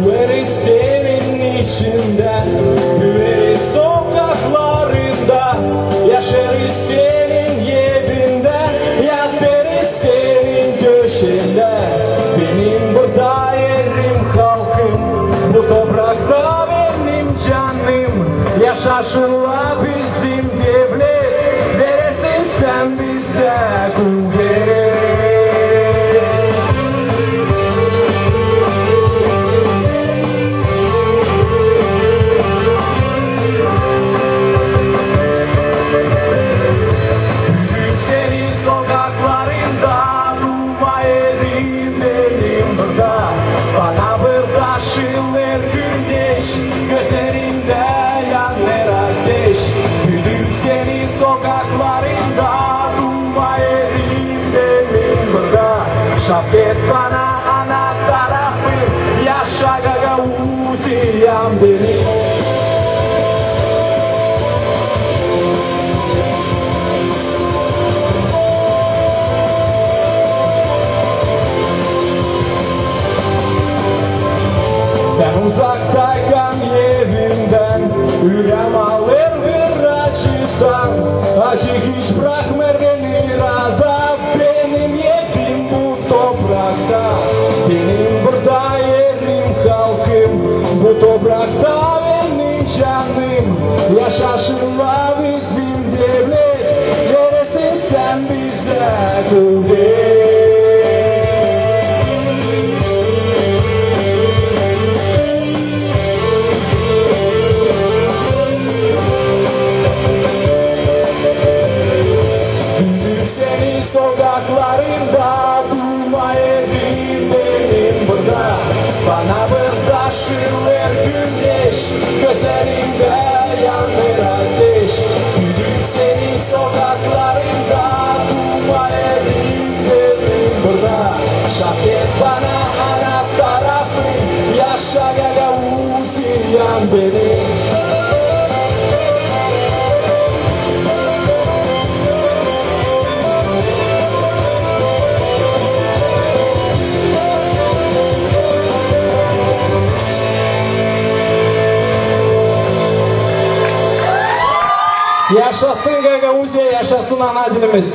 Güveriz senin içinde, güveriz sokaklarında, yaşarız senin evinde, yatarız senin döşende. Benim burada yerim halkım, bu toprakta benim canım. Yaşasınla bizim devlet, verirsin sen bize kuvvet. Şafet bana ana tarafı, yaşa Gagavuziyam beni. Sen uzaktayken evimden, ürem alır bir acıdan. Acı hiç bırakma beni rada, benim yedim bu toprakta. Benim burada yerim halkım, bu toprakta benim canım. Yaşasınla bizim devlet, veresin sen bize kuvvet. Sokaklarında durmayayım benim burada. Bana burada ışılır güneş, gözlerinde yanır ateş. Güdüm senin sokaklarında durmayayım benim burada. Şafet bana ana tarafı, yaşa Gagavuziyam beni. Yaşasın Gagavuziya, yaşasın ana dilimiz.